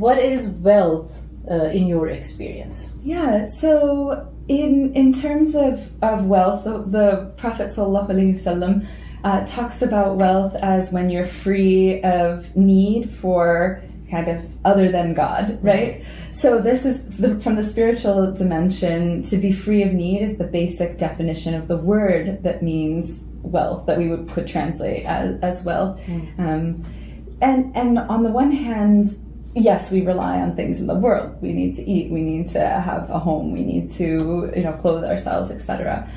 What is wealth in your experience? Yeah, so in terms of wealth, the Prophet ﷺ talks about wealth as when you're free of need for kind of other than God, right? So this is from the spiritual dimension. To be free of need is the basic definition of the word that means wealth, that we could translate as wealth. And on the one hand, yes, we rely on things in the world. We need to eat, we need to have a home, we need to, clothe ourselves, etc.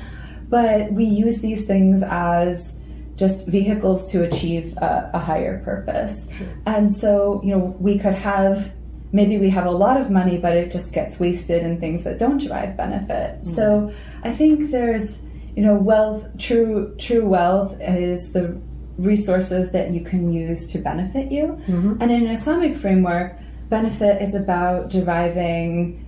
But we use these things as just vehicles to achieve a higher purpose. Sure. And so, we could maybe we have a lot of money, but it just gets wasted in things that don't derive benefit. Mm. So I think there's, wealth, true wealth is the resources that you can use to benefit you. Mm-hmm. And in an Islamic framework, benefit is about deriving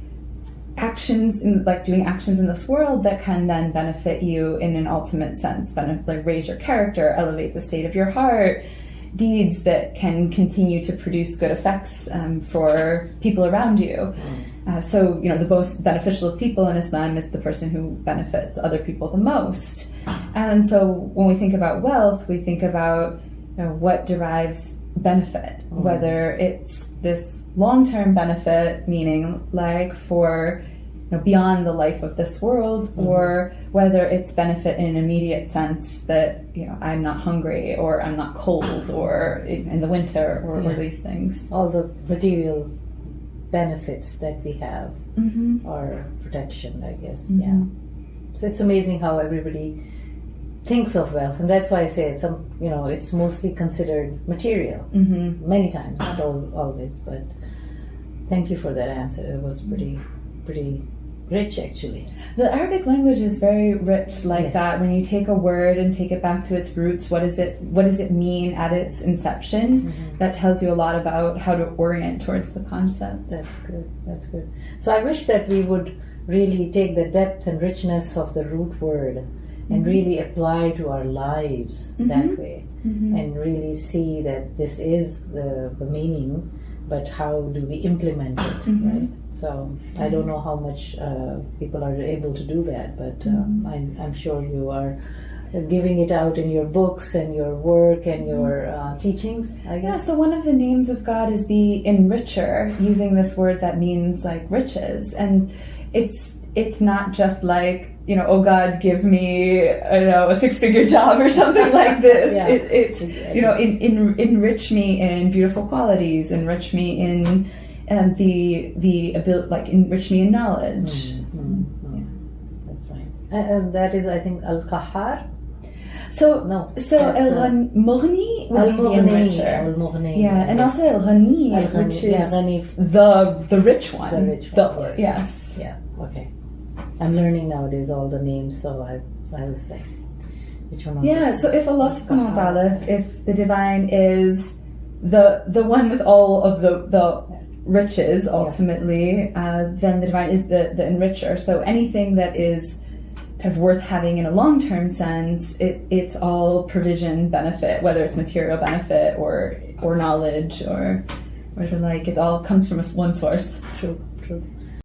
actions, doing actions in this world that can then benefit you in an ultimate sense, raise your character, elevate the state of your heart, deeds that can continue to produce good effects for people around you. So, the most beneficial of people in Islam is the person who benefits other people the most. And so when we think about wealth, we think about what derives benefit, whether it's this long-term benefit, meaning for beyond the life of this world, or whether it's benefit in an immediate sense that I'm not hungry, or I'm not cold, or in the winter, or these things. All the material benefits that we have are protection, I guess. Yeah. So it's amazing how everybody thinks of wealth, and that's why I say it's mostly considered material. Many times, not always, but thank you for that answer. It was pretty rich, actually. The Arabic language is very rich like yes. that. When you take a word and take it back to its roots, what does it mean at its inception? That tells you a lot about how to orient towards the concept. That's good. So I wish that we would really take the depth and richness of the root word and really apply to our lives that way, and really see that this is the meaning, but how do we implement it, right? So I don't know how much people are able to do that, but I'm sure you are giving it out in your books and your work and your teachings, I guess. Yeah, so one of the names of God is the enricher, using this word that means riches. And it's not just oh God, give me, a 6-figure job or something like this. It's enrich me in beautiful qualities, enrich me in the ability, enrich me in knowledge. Yeah, that's right. And that is, I think, Al-Qahar. Al-Mughni would be the enricher. Al-Mughni. Yeah, and also Al-Ghani, which is the rich one. The rich one, yes. Yeah, okay. I'm learning nowadays all the names, so I was saying which one was it? So if Allah subhanahu wa ta'ala, if the divine is the one with all of the riches ultimately, then the divine is the enricher. So anything that is kind of worth having in a long-term sense, it's all provision benefit, whether it's material benefit or knowledge or the like. It all comes from one source. True.